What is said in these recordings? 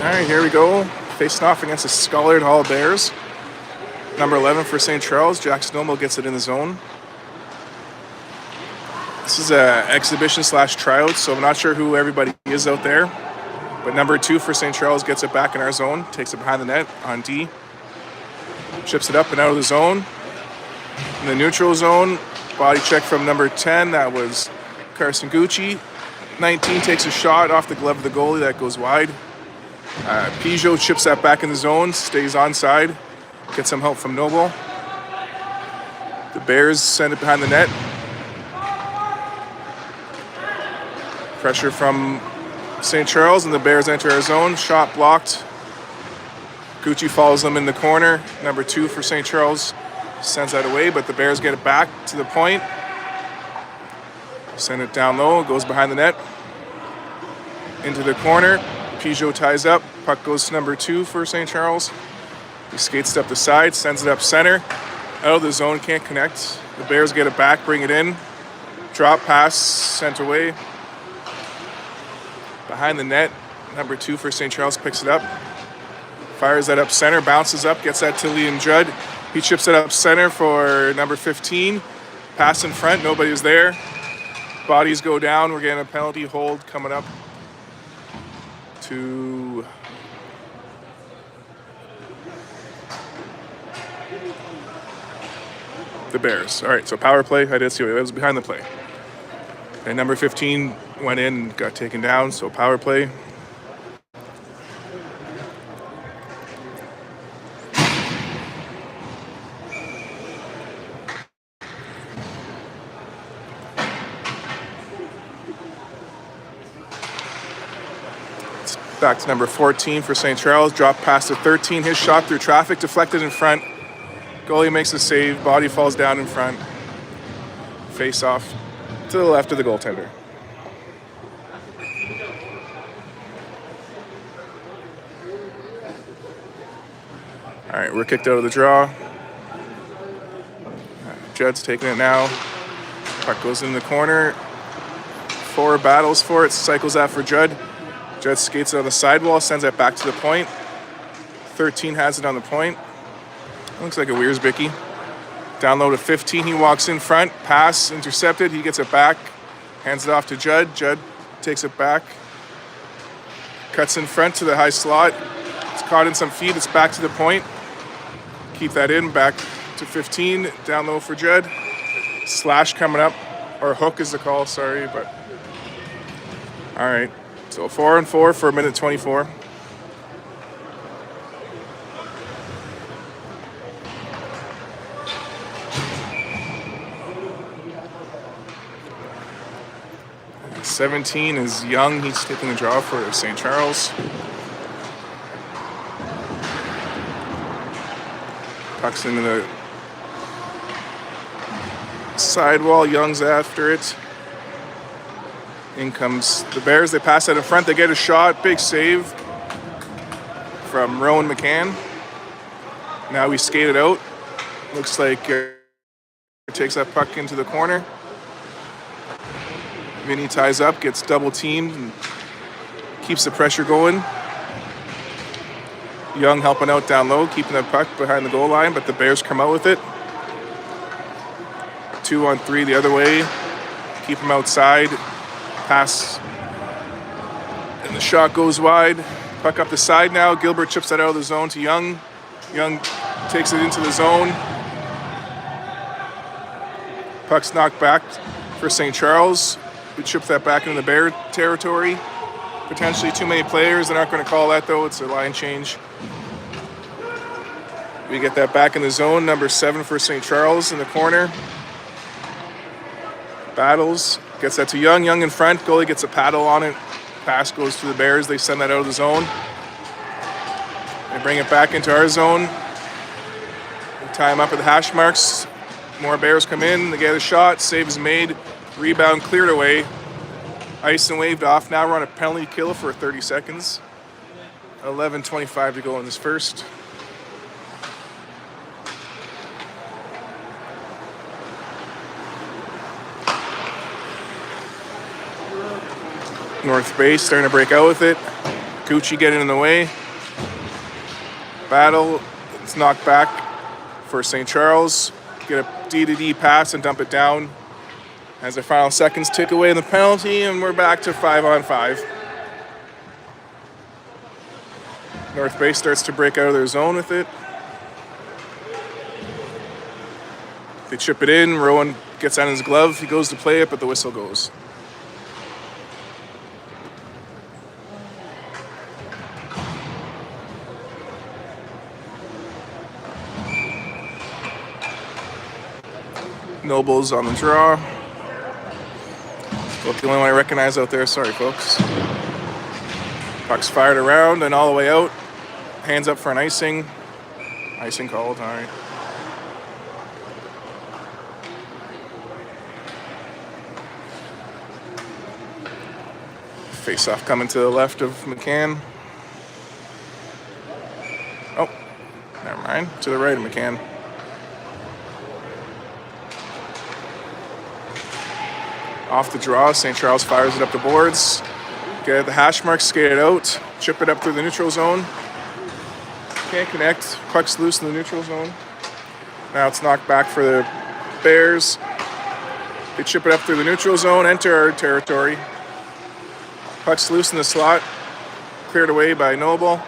All right, here we go. Facing off against the Scollard Hall Bears. Number 11 for St. Charles. Jack Snowmo gets it in the zone. This is an exhibition / tryout, so I'm not sure who everybody is out there. But number 2 for St. Charles gets it back in our zone. Takes it behind the net on D. Chips it up and out of the zone. In the neutral zone, body check from number 10. That was Carson Gucci. 19 takes a shot off the glove of the goalie. That goes wide. Peugeot chips that back in the zone, stays onside, gets some help from Noble. The Bears send it behind the net. Pressure from St. Charles, and the Bears enter our zone. Shot blocked. Gucci follows them in the corner. Number 2 for St. Charles sends that away, but the Bears get it back to the point. Send it down low, goes behind the net. Into the corner. Peugeot ties up. Puck goes to number 2 for St. Charles. He skates it up the side, sends it up center. Out of the zone, can't connect. The Bears get it back, bring it in. Drop pass, sent away. Behind the net, number 2 for St. Charles picks it up. Fires that up center, bounces up, gets that to Liam Judd. He chips it up center for number 15. Pass in front, nobody's there. Bodies go down, we're getting a penalty hold coming up to The Bears. All right, so power play. I did see it. It was behind the play. And number 15 went in and got taken down, so power play. Back to number 14 for St. Charles. Drop pass to 13. His shot through traffic, deflected in front. Goalie makes a save. Body falls down in front. Face off to the left of the goaltender. All right, we're kicked out of the draw. Judd's taking it now. Puck goes in the corner. 4 battles for it. Cycles out for Judd. Judd skates it on the sidewall, sends it back to the point. 13 has it on the point. Looks like a Wiersbicky. Down low to 15, he walks in front. Pass, intercepted, he gets it back. Hands it off to Judd. Judd takes it back. Cuts in front to the high slot. It's caught in some feet, it's back to the point. Keep that in, back to 15. Down low for Judd. Slash coming up, or hook is the call, sorry, but... All right. So 4-on-4 for a minute 24. And 17 is Young. He's taking the draw for St. Charles. Pucks into the sidewall. Young's after it. In comes the Bears. They pass out in front. They get a shot. Big save from Rowan McCann. Now we skate it out. Looks like takes that puck into the corner. Vinny ties up, gets double teamed, and keeps the pressure going. Young helping out down low, keeping the puck behind the goal line, but the Bears come out with it. 2-on-3 the other way. Keep them outside. Pass, and the shot goes wide. Puck up the side now. Gilbert chips that out of the zone to Young. Young takes it into the zone. Puck's knocked back for St. Charles. We chip that back into the Bear territory. Potentially too many players. They're not going to call that, though. It's a line change. We get that back in the zone. Number 7 for St. Charles in the corner. Battles. Gets that to Young. Young in front. Goalie gets a paddle on it. Pass goes to the Bears. They send that out of the zone. They bring it back into our zone. We tie him up at the hash marks. More Bears come in. They get a shot. Save is made. Rebound cleared away. Iced and waved off. Now we're on a penalty kill for 30 seconds. 11:25 to go in this first. North base starting to break out with it. Gucci getting in the way. Battle. It's knocked back for St. Charles. Get a D-to-D pass and dump it down. As the final seconds tick away in the penalty, and we're back to 5-on-5. North base starts to break out of their zone with it. They chip it in. Rowan gets on his glove. He goes to play it, but the whistle goes. Noble's on the draw. Well, the only one I recognize out there. Sorry, folks. Puck's fired around and all the way out. Hands up for an icing. Icing called. All right. Face-off coming to the left of McCann. Oh, never mind. To the right of McCann. Off the draw, St. Charles fires it up the boards. Get the hash mark, skate it out. Chip it up through the neutral zone. Can't connect. Puck's loose in the neutral zone. Now it's knocked back for the Bears. They chip it up through the neutral zone, enter our territory. Puck's loose in the slot. Cleared away by Noble.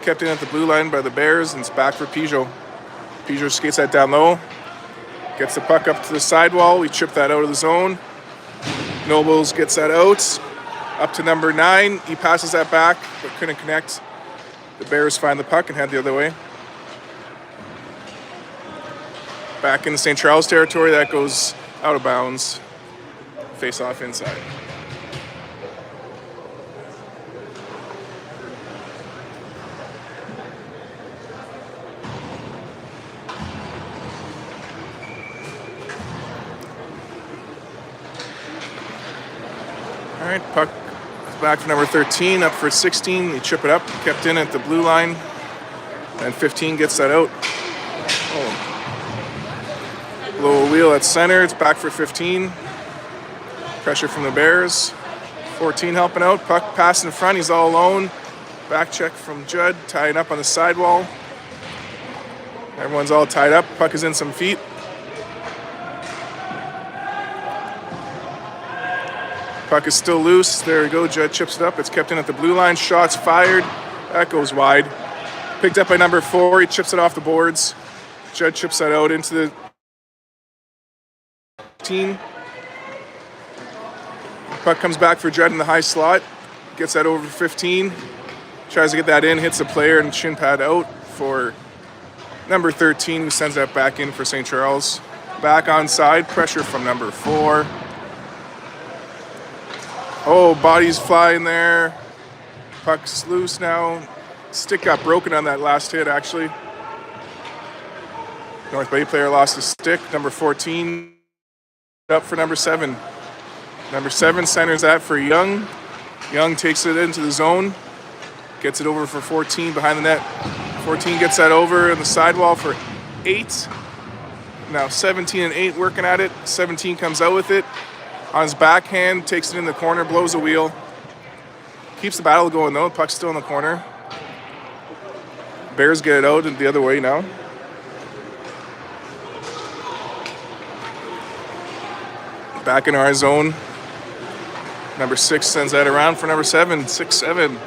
Kept in at the blue line by the Bears, and it's back for Peugeot. Peugeot skates that down low. Gets the puck up to the sidewall. We chip that out of the zone. Nobles gets that out. Up to number 9. He passes that back, but couldn't connect. The Bears find the puck and head the other way. Back in the St. Charles territory, that goes out of bounds. Face off inside. All right, puck back for number 13, up for 16. They chip it up, kept in at the blue line. And 15 gets that out. Oh. Blow a wheel at center. It's back for 15. Pressure from the Bears. 14 helping out. Puck pass in front. He's all alone. Back check from Judd. Tied up on the sidewall. Everyone's all tied up. Puck is in some feet. Puck is still loose. There we go. Judd chips it up. It's kept in at the blue line. Shots fired. That goes wide. Picked up by number 4. He chips it off the boards. Judd chips that out into the team. Puck comes back for Judd in the high slot. Gets that over 15. Tries to get that in. Hits the player and shin pad out for number 13, who sends that back in for St. Charles. Back on side. Pressure from number 4. Oh, bodies fly in there. Puck's loose now. Stick got broken on that last hit, actually. North Bay player lost his stick. Number 14 up for number 7. Number 7 centers that for Young. Young takes it into the zone. Gets it over for 14 behind the net. 14 gets that over in the sidewall for 8. Now 17 and 8 working at it. 17 comes out with it. On his backhand, takes it in the corner, blows a wheel. Keeps the battle going though. Puck's still in the corner. Bears get it out the other way now. Back in our zone. Number 6 sends that around for number 7. 6-7.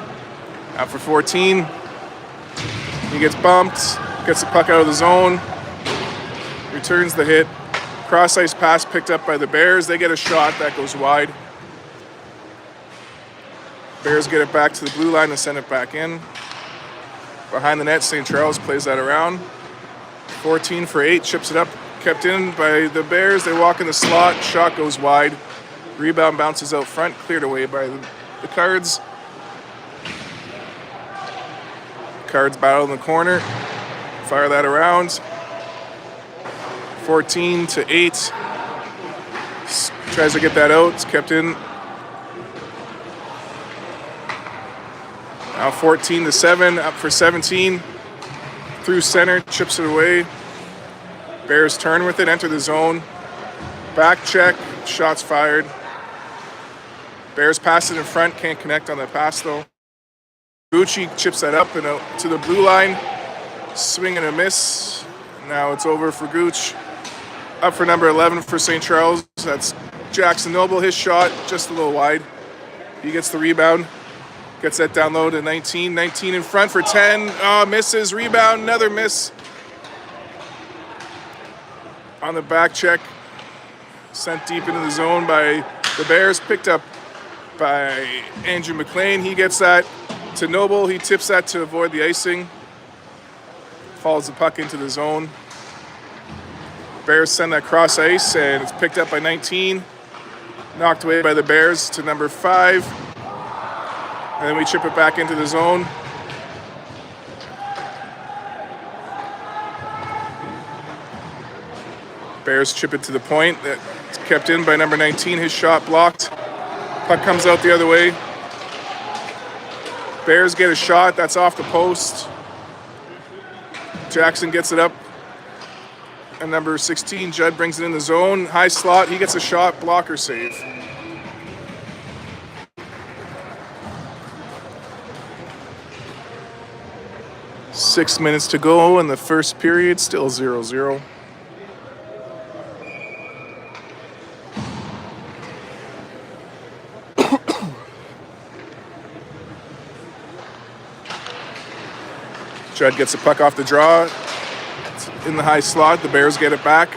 Out for 14. He gets bumped. Gets the puck out of the zone. Returns the hit. Cross ice pass picked up by the Bears. They get a shot that goes wide. Bears get it back to the blue line and send it back in. Behind the net, St. Charles plays that around. 14 for 8, chips it up. Kept in by the Bears. They walk in the slot. Shot goes wide. Rebound bounces out front. Cleared away by the Cards. Cards battle in the corner. Fire that around. 14 to 8. Tries to get that out. It's kept in. Now 14 to 7. Up for 17. Through center. Chips it away. Bears turn with it. Enter the zone. Back check. Shots fired. Bears pass it in front. Can't connect on the pass though. Gucci chips that up and out to the blue line. Swing and a miss. Now it's over for Gooch. Up for number 11 for St. Charles. That's Jackson Noble. His shot just a little wide. He gets the rebound. Gets that down low to 19. 19 in front for 10. Oh, misses. Rebound. Another miss. On the back check. Sent deep into the zone by the Bears. Picked up by Andrew McLean. He gets that to Noble. He tips that to avoid the icing. Follows the puck into the zone. Bears send that cross ice, and it's picked up by 19. Knocked away by the Bears to number 5. And then we chip it back into the zone. Bears chip it to the point. It's kept in by number 19. His shot blocked. Puck comes out the other way. Bears get a shot. That's off the post. Jackson gets it up. And number 16, Judd brings it in the zone. High slot. He gets a shot. Blocker save. Six minutes to go in the first period. Still 0-0. Judd gets a puck off the draw. It's in the high slot. The Bears get it back.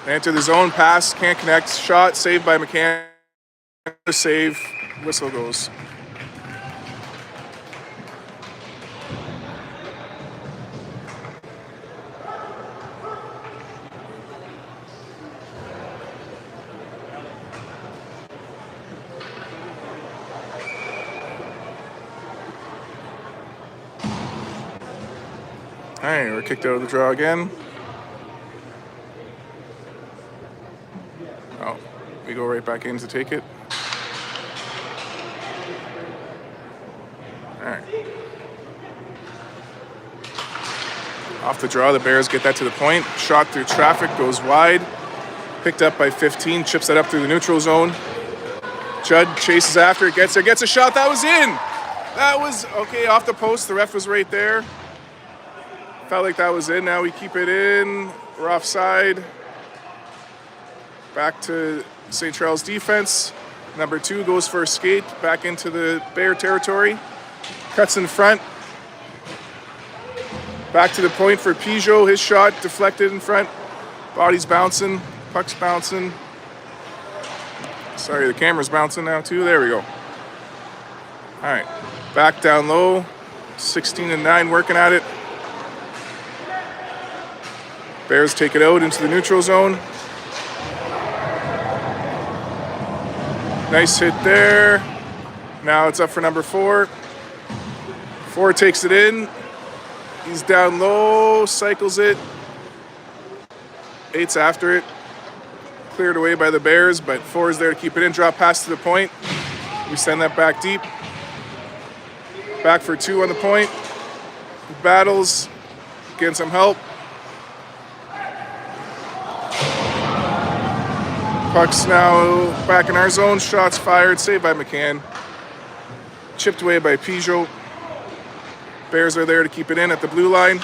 Enter the zone, pass, can't connect, shot, saved by McCann. Save, whistle goes. All right, we're kicked out of the draw again. Oh, we go right back in to take it. All right. Off the draw, the Bears get that to the point. Shot through traffic, goes wide. Picked up by 15, chips that up through the neutral zone. Judd chases after it, gets there, gets a shot. That was in. That was, okay, off the post. The ref was right there. Felt like that was in. Now we keep it in. We're offside. Back to St. Charles defense. Number 2 goes for a skate back into the Bear territory. Cuts in front. Back to the point for Peugeot. His shot deflected in front. Body's bouncing. Puck's bouncing. Sorry, the camera's bouncing now too. There we go. All right. Back down low. 16-9 working at it. Bears take it out into the neutral zone. Nice hit there. Now it's up for number 4. 4 takes it in. He's down low, cycles it. 8's after it. Cleared away by the Bears, but 4 is there to keep it in. Drop pass to the point. We send that back deep. Back for 2 on the point. Battles. Getting some help. Puck's now back in our zone. Shots fired. Saved by McCann. Chipped away by Peugeot. Bears are there to keep it in at the blue line.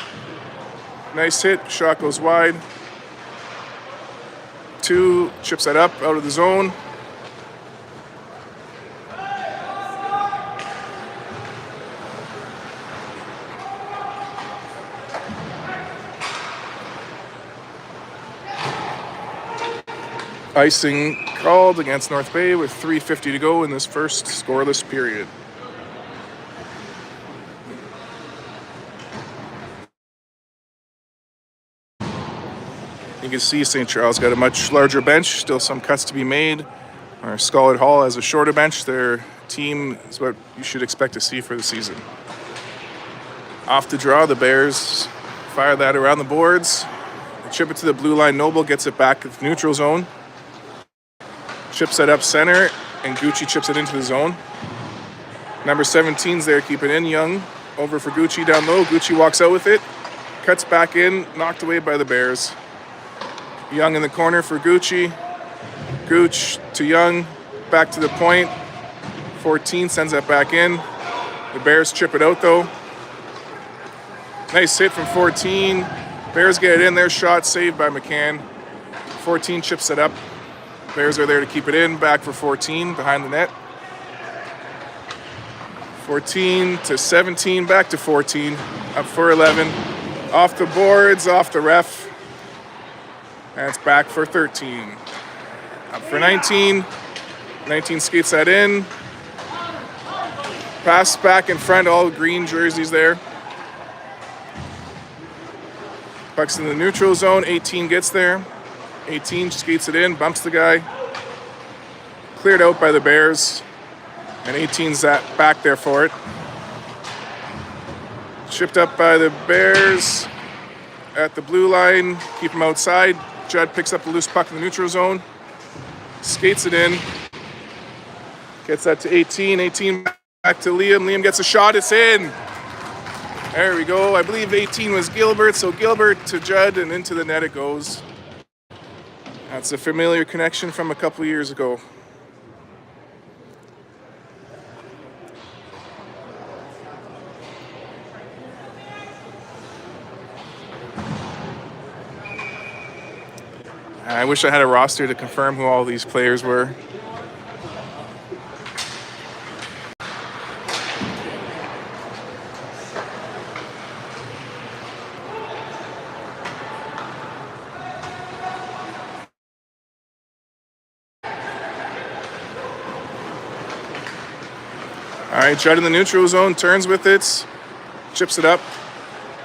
Nice hit. Shot goes wide. 2 chips that up out of the zone. Icing called against North Bay with 3:50 to go in this first scoreless period. You can see St. Charles got a much larger bench, still some cuts to be made. Our Scollard Hall has a shorter bench. Their team is what you should expect to see for the season. Off the draw, the Bears fire that around the boards. They chip it to the blue line. Noble gets it back to the neutral zone. Chips it up center, and Gucci chips it into the zone. Number 17's there, keep it in. Young over for Gucci down low. Gucci walks out with it. Cuts back in, knocked away by the Bears. Young in the corner for Gucci. Gooch to Young, back to the point. 14 sends that back in. The Bears chip it out though. Nice hit from 14. Bears get it in there, shot saved by McCann. 14 chips it up. Bears are there to keep it in, back for 14 behind the net. 14 to 17, back to 14, up for 11. Off the boards, off the ref. And it's back for 13. Up for 19. 19 skates that in. Pass back in front, all green jerseys there. Puck's in the neutral zone, 18 gets there. 18 skates it in, bumps the guy. Cleared out by the Bears. And 18's that back there for it. Chipped up by the Bears at the blue line. Keep him outside. Judd picks up the loose puck in the neutral zone. Skates it in. Gets that to 18. 18 back to Liam. Liam gets a shot. It's in. There we go. I believe 18 was Gilbert. So Gilbert to Judd and into the net it goes. That's a familiar connection from a couple years ago. I wish I had a roster to confirm who all these players were. right, Judd in the neutral zone, turns with it, chips it up.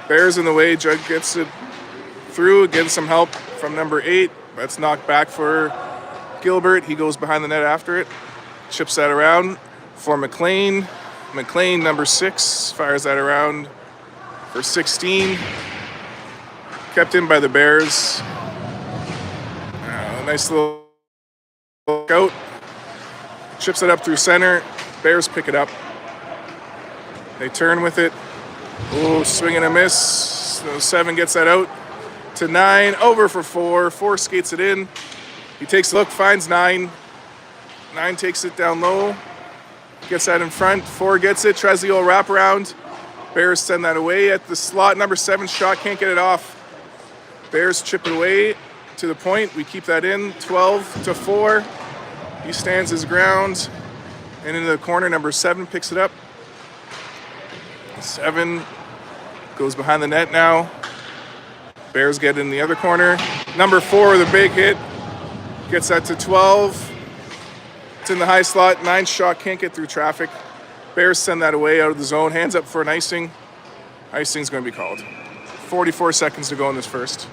Bears in the way, Judd gets it through, getting some help from number 8. That's knocked back for Gilbert. He goes behind the net after it, chips that around for McLean. McLean, number 6, fires that around for 16. Kept in by the Bears. Nice little out. Chips it up through center. Bears pick it up. They turn with it. Oh, swing and a miss. So 7 gets that out to 9. Over for 4. 4 skates it in. He takes a look, finds 9. 9 takes it down low. Gets that in front. 4 gets it. Tries the old wraparound. Bears send that away at the slot. Number 7 shot. Can't get it off. Bears chip it away to the point. We keep that in. 12 to 4. He stands his ground. And into the corner, number 7 picks it up. 7 goes behind the net now. Bears get in the other corner. Number 4, the big hit. Gets that to 12. It's in the high slot. 9 shot, can't get through traffic. Bears send that away out of the zone. Hands up for an icing. Icing's going to be called. 44 seconds to go in this first.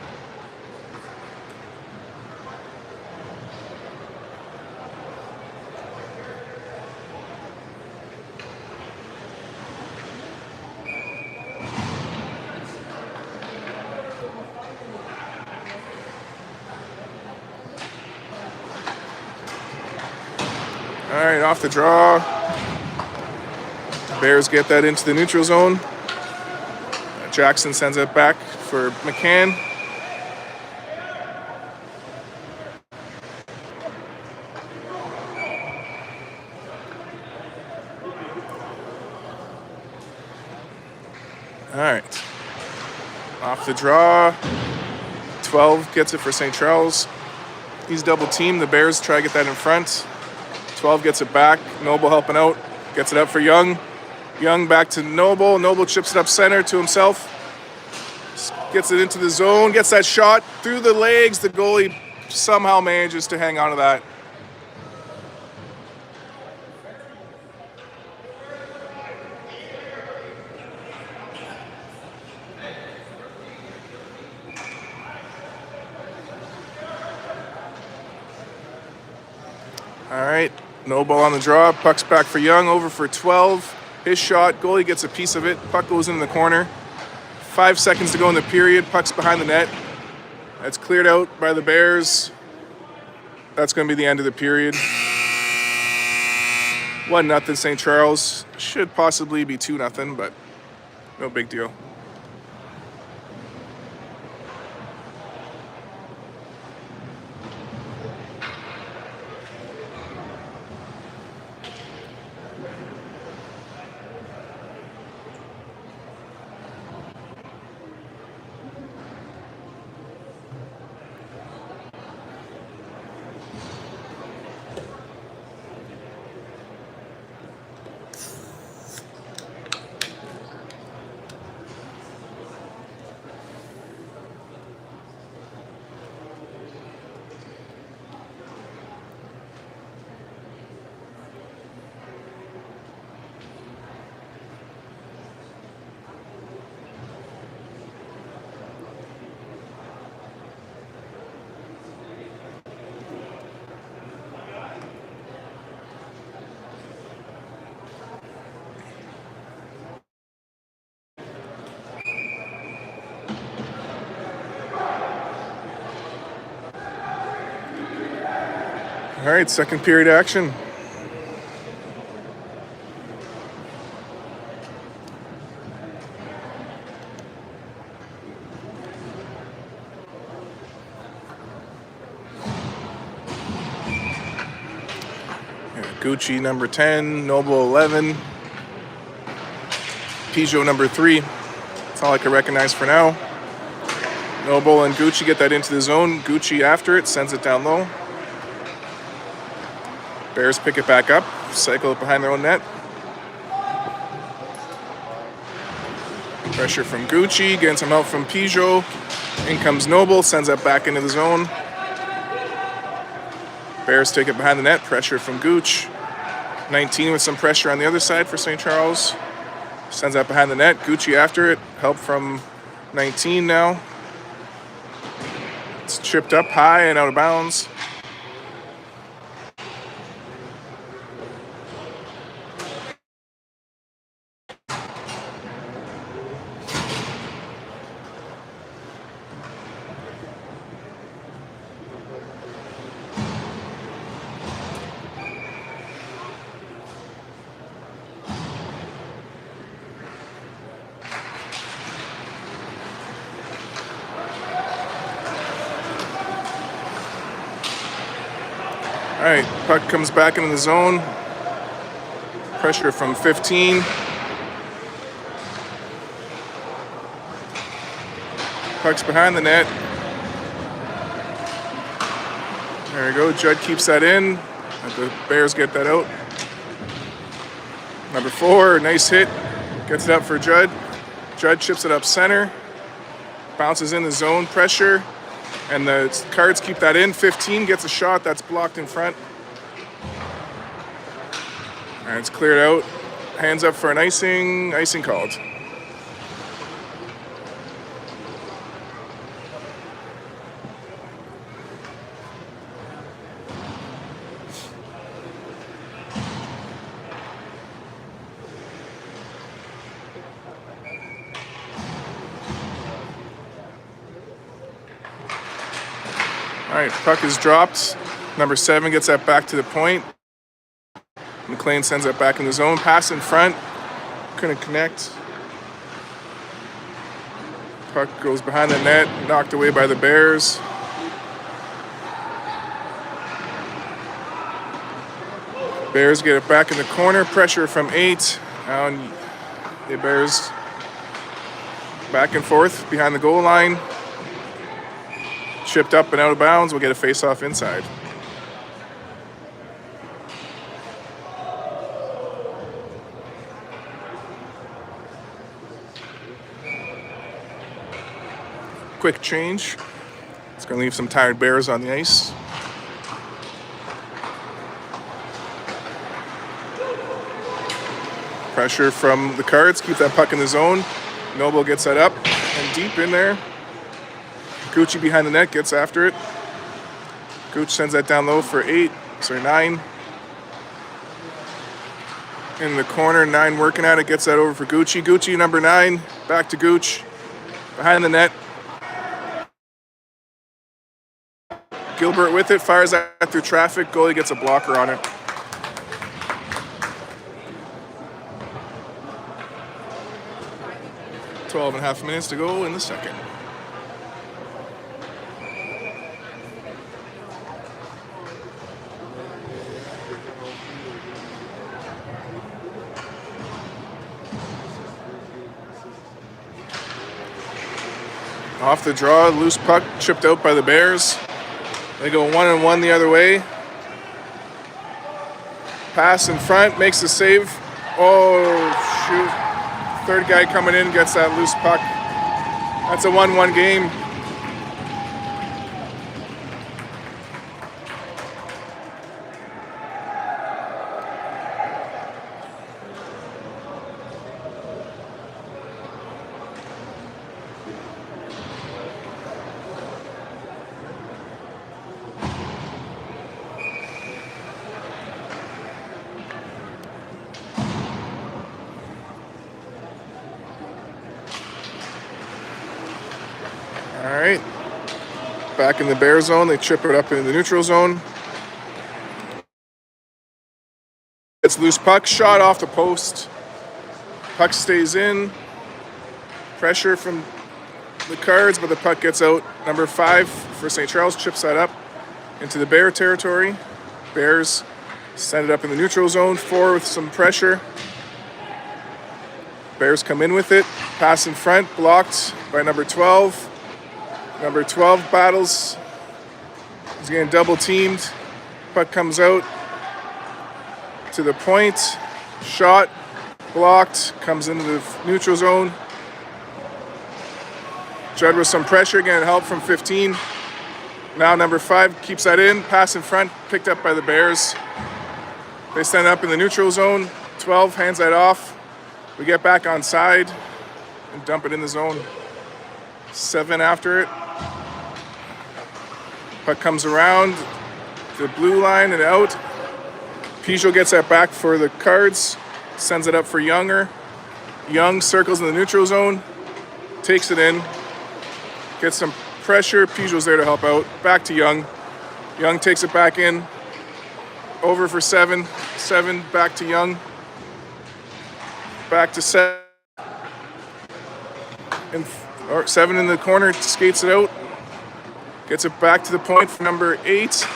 All right, off the draw. Bears get that into the neutral zone. Jackson sends it back for McCann. All right. Off the draw. 12 gets it for St. Charles. He's double teamed. The Bears try to get that in front. 12 gets it back. Noble helping out. Gets it up for Young. Young back to Noble. Noble chips it up center to himself. Gets it into the zone. Gets that shot through the legs. The goalie somehow manages to hang on to that. All right. Noble on the draw. Puck's back for Young. Over for 12. His shot. Goalie gets a piece of it. Puck goes in the corner. 5 seconds to go in the period. Puck's behind the net. That's cleared out by the Bears. That's going to be the end of the period. 1-0 St. Charles. Should possibly be 2-0, but no big deal. All right, second period action. Gucci number 10, Noble 11, Peugeot number 3. That's all I can recognize for now. Noble and Gucci get that into the zone. Gucci after it, sends it down low. Bears pick it back up, cycle it behind their own net. Pressure from Gucci, getting some help from Peugeot. In comes Noble, sends that back into the zone. Bears take it behind the net, pressure from Gooch. 19 with some pressure on the other side for St. Charles. Sends that behind the net. Gucci after it. Help from 19 now. It's chipped up high and out of bounds. All right, puck comes back into the zone. Pressure from 15. Puck's behind the net. There we go. Judd keeps that in. The Bears get that out. Number 4, nice hit. Gets it up for Judd. Judd chips it up center. Bounces in the zone. Pressure. And the Cards keep that in. 15 gets a shot. That's blocked in front. All right, it's cleared out. Hands up for an icing. Icing called. All right, puck is dropped. Number 7 gets that back to the point. McLean sends that back in the zone. Pass in front. Couldn't connect. Puck goes behind the net. Knocked away by the Bears. Bears get it back in the corner. Pressure from 8. And the Bears back and forth behind the goal line. Chipped up and out of bounds. We'll get a face-off inside. Quick change. It's going to leave some tired Bears on the ice. Pressure from the Cards. Keep that puck in the zone. Noble gets that up and deep in there. Gucci behind the net gets after it. Gucci sends that down low for 9. In the corner, 9 working at it. Gets that over for Gucci. Gucci, number 9. Back to Gucci. Behind the net. Gilbert with it. Fires that through traffic. Goalie gets a blocker on it. Twelve and a half minutes to go in the second. Off the draw, loose puck chipped out by the Bears. They go 1-1 the other way. Pass in front, makes the save. Oh, shoot. Third guy coming in gets that loose puck. That's a 1-1 game. All right, back in the Bear zone. They chip it up into the neutral zone. It's loose puck, shot off the post. Puck stays in. Pressure from the Cards, but the puck gets out. Number 5 for St. Charles chips that up into the Bear territory. Bears send it up in the neutral zone. 4 with some pressure. Bears come in with it. Pass in front, blocked by number 12. Number 12 battles. He's getting double teamed. Puck comes out to the point. Shot, blocked, comes into the neutral zone. Judd with some pressure, getting help from 15. Now number 5 keeps that in. Pass in front, picked up by the Bears. They stand up in the neutral zone. 12 hands that off. We get back on side and dump it in the zone. 7 after it. Puck comes around the blue line and out. Peugeot gets that back for the Cards. Sends it up for Younger. Young circles in the neutral zone. Takes it in. Gets some pressure. Peugeot's there to help out. Back to Young. Young takes it back in. Over for 7. 7 back to Young. Back to 7. Or 7 in the corner. Skates it out. Gets it back to the point for number 8.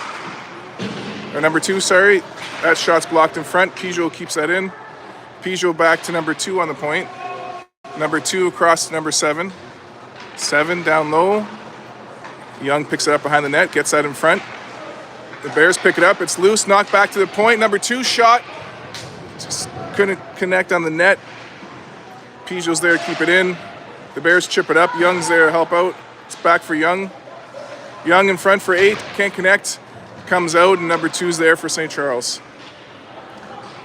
Or number 2, sorry. That shot's blocked in front. Peugeot keeps that in. Peugeot back to number 2 on the point. Number 2 across to number 7. 7 down low. Young picks it up behind the net. Gets that in front. The Bears pick it up. It's loose. Knocked back to the point. Number 2 shot. Just couldn't connect on the net. Peugeot's there to keep it in. The Bears chip it up. Young's there to help out. It's back for Young. Young in front for 8. Can't connect. Comes out, and number 2's there for St. Charles.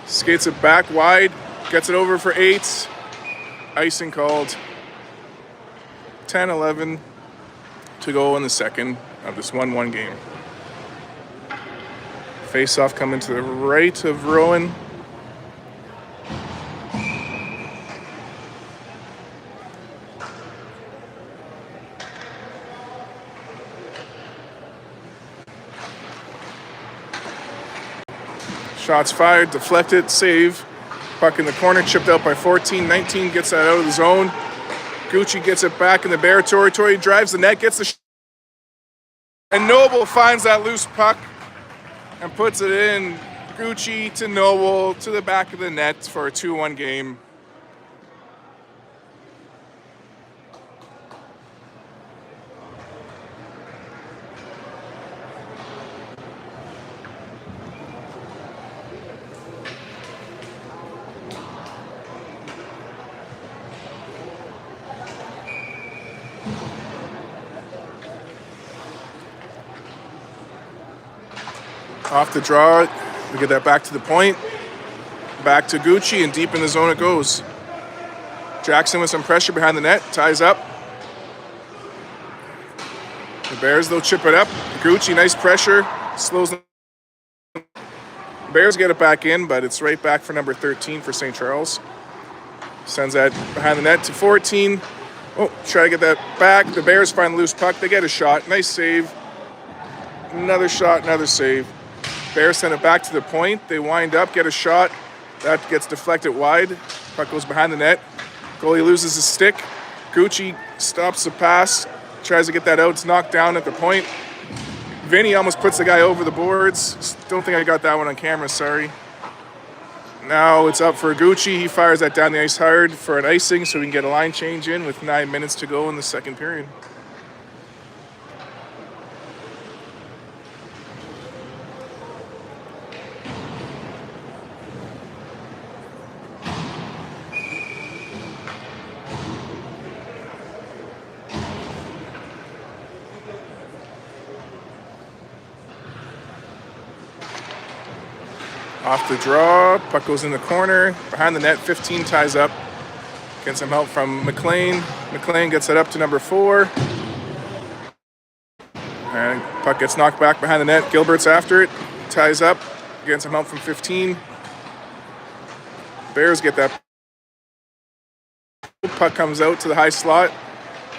Skates it back wide. Gets it over for 8. Icing called. 10-11 to go in the second of this 1-1 game. Face-off coming to the right of Rowan. Shots fired, deflected, save. Puck in the corner, chipped out by 14. 19 gets that out of the zone. Gucci gets it back in the Bear territory, drives the net, gets the and Noble finds that loose puck and puts it in. Gucci to Noble to the back of the net for a 2-1 game. Off the draw, we get that back to the point. Back to Gucci, and deep in the zone it goes. Jackson with some pressure behind the net, ties up. The Bears, though, chip it up. Gucci, nice pressure, slows them. Bears get it back in, but it's right back for number 13 for St. Charles. Sends that behind the net to 14. Oh, try to get that back. The Bears find the loose puck. They get a shot. Nice save. Another shot, another save. Bears send it back to the point. They wind up, get a shot. That gets deflected wide. Puck goes behind the net. Goalie loses his stick. Gucci stops the pass. Tries to get that out. It's knocked down at the point. Vinny almost puts the guy over the boards. Don't think I got that one on camera, sorry. Now it's up for Gucci. He fires that down the ice hard for an icing so we can get a line change in with 9 minutes to go in the second period. Off the draw, puck goes in the corner. Behind the net, 15 ties up. Getting some help from McLean. McLean gets it up to number 4. And puck gets knocked back behind the net. Gilbert's after it. Ties up. Getting some help from 15. Bears get that. Puck comes out to the high slot.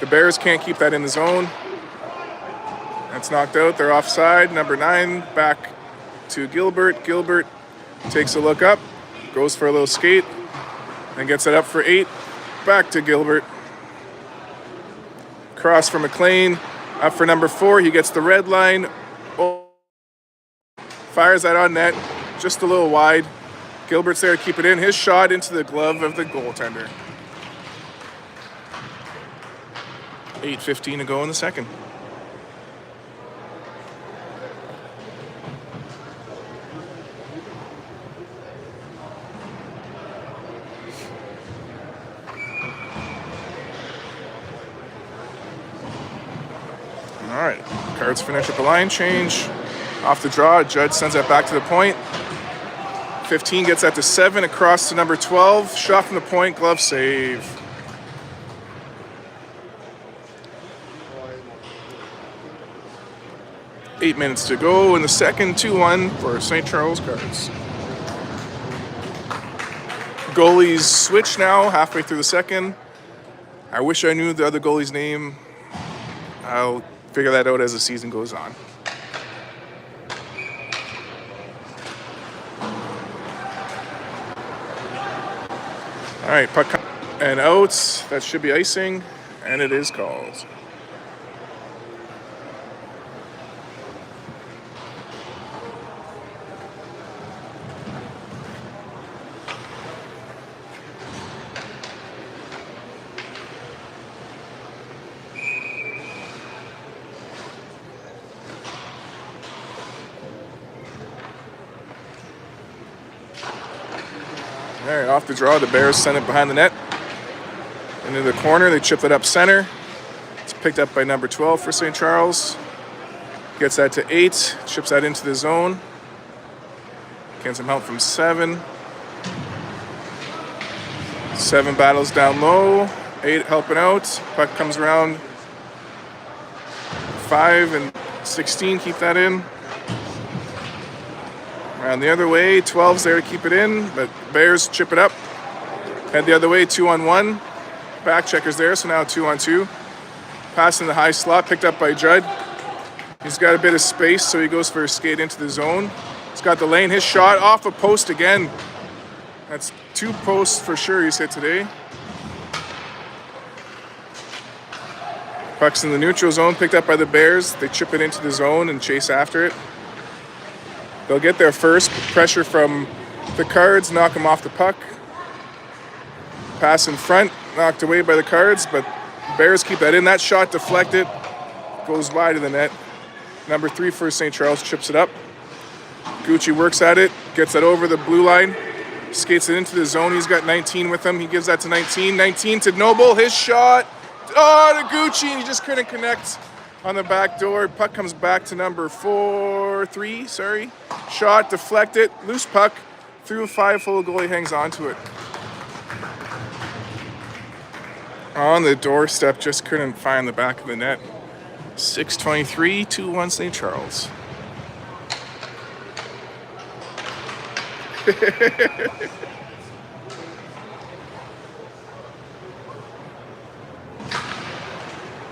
The Bears can't keep that in the zone. That's knocked out. They're offside. Number 9 back to Gilbert. Gilbert takes a look up, goes for a little skate, and gets it up for 8. Back to Gilbert. Cross for McLean. Up for number 4. He gets the red line. Oh, fires that on net. Just a little wide. Gilbert's there to keep it in. His shot into the glove of the goaltender. 8:15 to go in the second. All right, Cards finish up a line change. Off the draw, Judge sends that back to the point. 15 gets that to 7, across to number 12. Shot from the point, glove save. Eight minutes to go in the second, 2-1 for St. Charles Cards. Goalies switch now, halfway through the second. I wish I knew the other goalie's name. I'll figure that out as the season goes on. All right, puck and out. That should be icing, and it is called. All right, off the draw, the Bears send it behind the net. Into the corner, they chip it up center. It's picked up by number 12 for St. Charles. Gets that to 8, chips that into the zone. Gets some help from 7. 7 battles down low, 8 helping out. Puck comes around. 5 and 16, keep that in. Around the other way, 12's there to keep it in, but Bears chip it up. Head the other way, 2-on-1. Back checker's there, so now 2-on-2. Pass in the high slot, picked up by Judd. He's got a bit of space, so he goes for a skate into the zone. He's got the lane, his shot off a post again. That's 2 posts for sure he's hit today. Puck's in the neutral zone, picked up by the Bears. They chip it into the zone and chase after it. They'll get there first. Pressure from the Cards, knock them off the puck. Pass in front, knocked away by the Cards, but Bears keep that in. That shot deflected, goes wide of the net. Number 3 for St. Charles chips it up. Gucci works at it, gets that over the blue line, skates it into the zone. He's got 19 with him. He gives that to 19. 19 to Noble, his shot. Oh, to Gucci, and he just couldn't connect on the back door. Puck comes back to number 3. Shot deflected, loose puck through a 5-hole. Goalie hangs onto it. On the doorstep, just couldn't find the back of the net. 6:23, 2-1 St. Charles.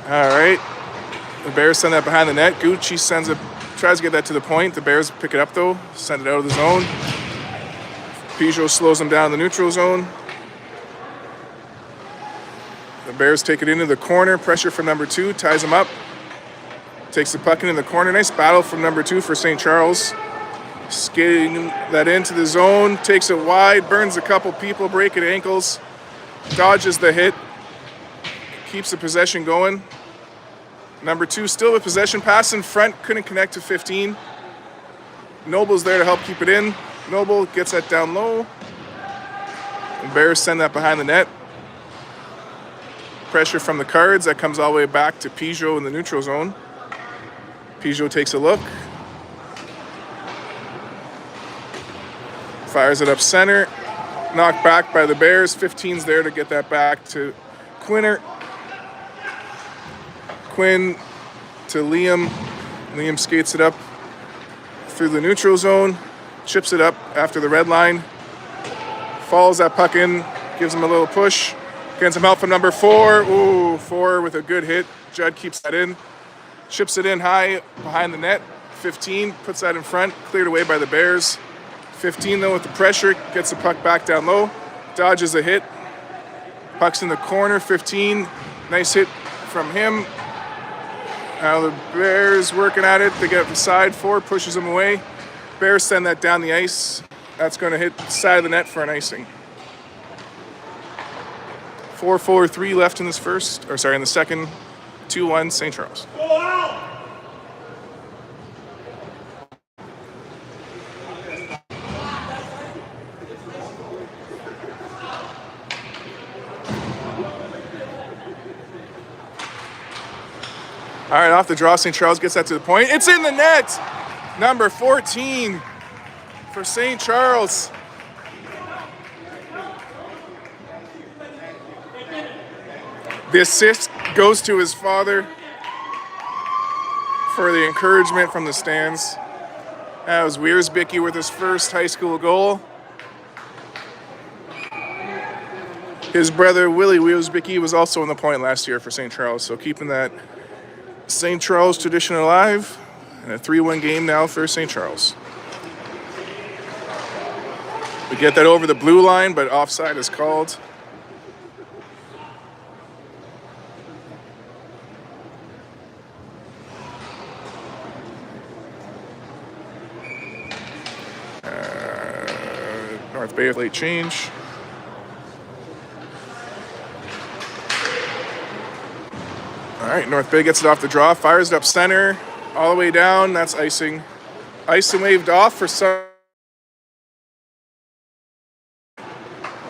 All right. The Bears send that behind the net. Gucci tries to get that to the point. The Bears pick it up though, send it out of the zone. Peugeot slows them down in the neutral zone. The Bears take it into the corner. Pressure from number 2, ties them up. Takes the puck into the corner. Nice battle from number 2 for St. Charles. Skating that into the zone. Takes it wide. Burns a couple people. Breaking ankles. Dodges the hit. Keeps the possession going. Number 2 still with possession. Pass in front. Couldn't connect to 15. Noble's there to help keep it in. Noble gets that down low. And Bears send that behind the net. Pressure from the Cards. That comes all the way back to Peugeot in the neutral zone. Peugeot takes a look. Fires it up center. Knocked back by the Bears. 15's there to get that back to Quinner. Quinn to Liam. Liam skates it up through the neutral zone. Chips it up after the red line. Follows that puck in. Gives him a little push. Gets some help from number 4. Ooh, 4 with a good hit. Judd keeps that in. Chips it in high behind the net. 15 puts that in front. Cleared away by the Bears. 15 though with the pressure. Gets the puck back down low. Dodges a hit. Puck's in the corner. 15. Nice hit from him. Now the Bears working at it. They get up the side. 4 pushes them away. Bears send that down the ice. That's going to hit the side of the net for an icing. 4:43 left in the second. 2-1 St. Charles. All right, off the draw, St. Charles gets that to the point. It's in the net. Number 14 for St. Charles. The assist goes to his father for the encouragement from the stands. That was Wiersbicki with his first high school goal. His brother, Willie Wiersbicki, was also on the point last year for St. Charles, so keeping that St. Charles tradition alive, and a 3-1 game now for St. Charles. We get that over the blue line, but offside is called. North Bay late change. All right, North Bay gets it off the draw, fires it up center, all the way down. That's icing. Icing waved off for some.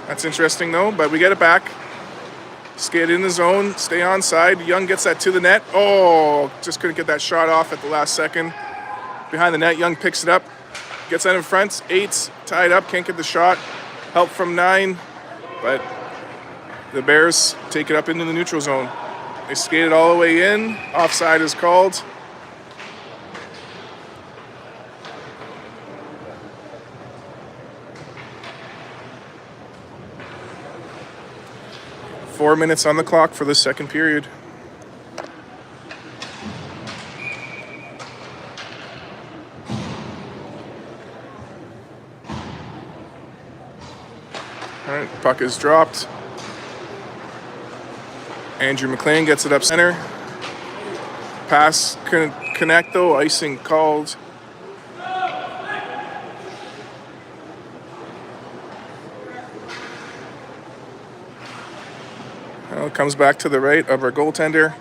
That's interesting though, but we get it back. Skate in the zone, stay on side. Young gets that to the net. Oh, just couldn't get that shot off at the last second. Behind the net, Young picks it up, gets that in front. 8 tied up, can't get the shot. Help from 9, but the Bears take it up into the neutral zone. They skate it all the way in. Offside is called. Four minutes on the clock for the second period. All right, puck is dropped. Andrew McLean gets it up center. Pass couldn't connect though, icing called. Well, it comes back to the right of our goaltender.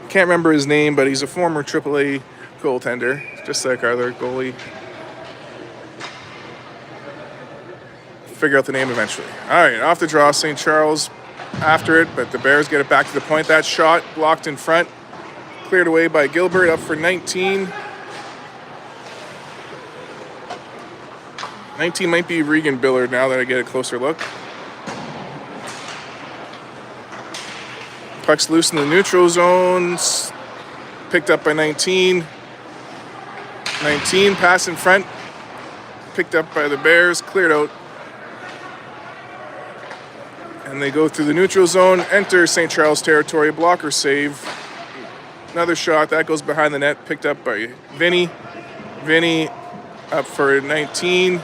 Can't remember his name, but he's a former AAA goaltender, just like our other goalie. Figure out the name eventually. All right, off the draw, St. Charles after it, but the Bears get it back to the point. That shot blocked in front, cleared away by Gilbert, up for 19. 19 might be Regan Billard now that I get a closer look. Puck's loose in the neutral zones. Picked up by 19. 19, pass in front. Picked up by the Bears, cleared out. And they go through the neutral zone, enter St. Charles territory, blocker save. Another shot, that goes behind the net, picked up by Vinny. Vinny up for 19.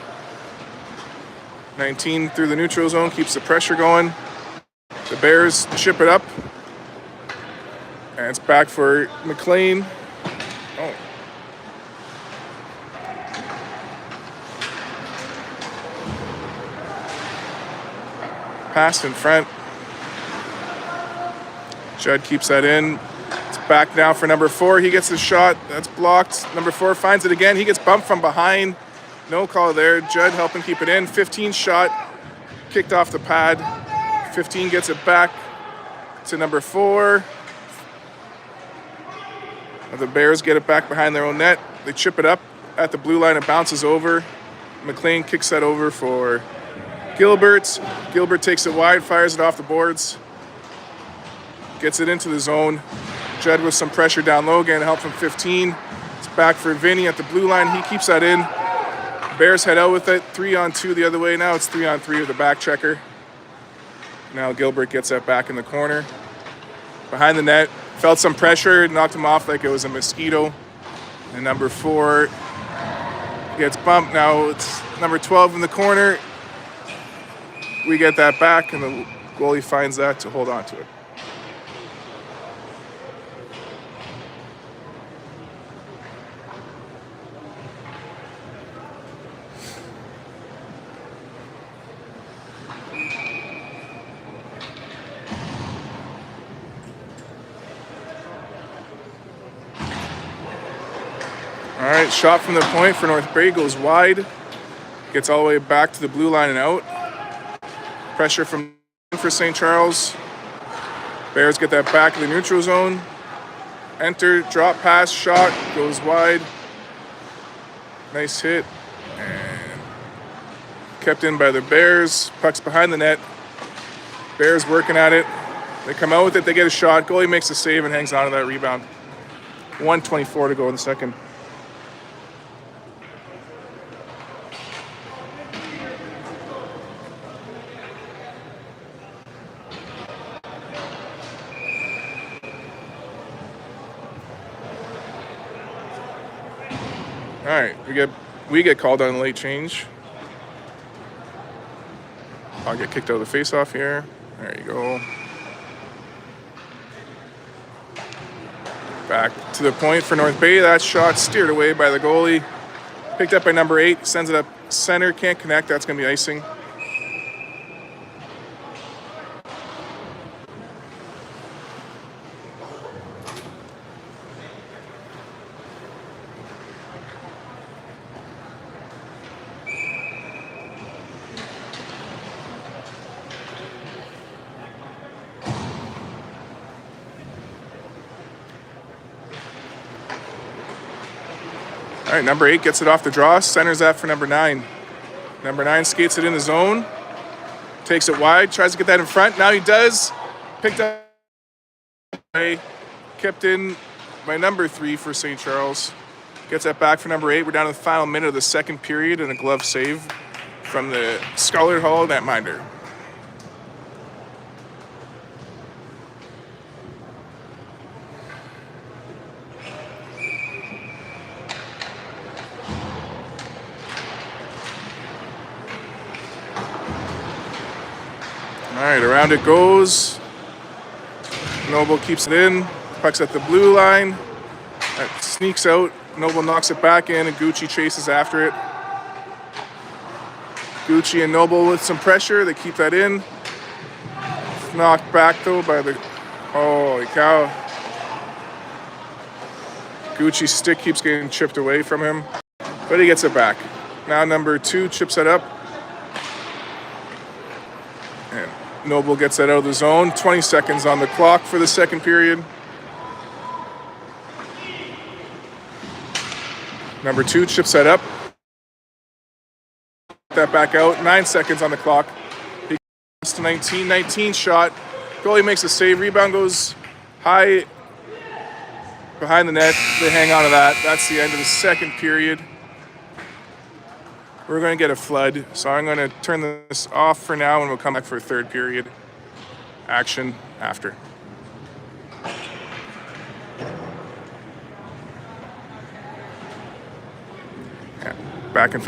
19 through the neutral zone, keeps the pressure going. The Bears chip it up. And it's back for McLean. Oh. Pass in front. Judd keeps that in. It's back now for number 4. He gets the shot. That's blocked. Number 4 finds it again. He gets bumped from behind. No call there. Judd helping keep it in. 15 shot. Kicked off the pad. 15 gets it back to number 4. The Bears get it back behind their own net. They chip it up at the blue line. It bounces over. McLean kicks that over for Gilbert. Gilbert takes it wide, fires it off the boards. Gets it into the zone. Judd with some pressure down low, getting help from 15. It's back for Vinny at the blue line. He keeps that in. Bears head out with it. 3-on-2 the other way. Now it's 3-on-3 with the back checker. Now Gilbert gets that back in the corner. Behind the net. Felt some pressure, knocked him off like it was a mosquito. And number 4 gets bumped. Now it's number 12 in the corner. We get that back, and the goalie finds that to hold on to it. All right, shot from the point for North Bay goes wide. Gets all the way back to the blue line and out. Pressure from for St. Charles. Bears get that back in the neutral zone. Enter, drop pass, shot, goes wide. Nice hit. And kept in by the Bears. Puck's behind the net. Bears working at it. They come out with it, they get a shot. Goalie makes a save and hangs on to that rebound. 1:24 to go in the second. All right, we get called on a late change. I'll get kicked out of the face-off here. There you go. Back to the point for North Bay. That shot steered away by the goalie. Picked up by number 8. Sends it up center. Can't connect. That's going to be icing. All right, number 8 gets it off the draw. Centers that for number 9. Number 9 skates it in the zone. Takes it wide. Tries to get that in front. Now he does. Picked up. Kept in by number 3 for St. Charles. Gets that back for number 8. We're down to the final minute of the second period and a glove save from the Scollard Hall netminder. All right, around it goes. Noble keeps it in. Puck's at the blue line. That sneaks out. Noble knocks it back in, and Gucci chases after it. Gucci and Noble with some pressure. They keep that in. It's knocked back, though, by the... Holy cow. Gucci's stick keeps getting chipped away from him, but he gets it back. Now number 2 chips it up. And Noble gets that out of the zone. 20 seconds on the clock for the second period. Number 2 chips that up. That back out. 9 seconds on the clock. He gets to 19 shot. Goalie makes a save. Rebound goes high behind the net. They hang on to that. That's the end of the second period. We're going to get a flood, so I'm going to turn this off for now, and we'll come back for a third period action after. Yeah, back in 5.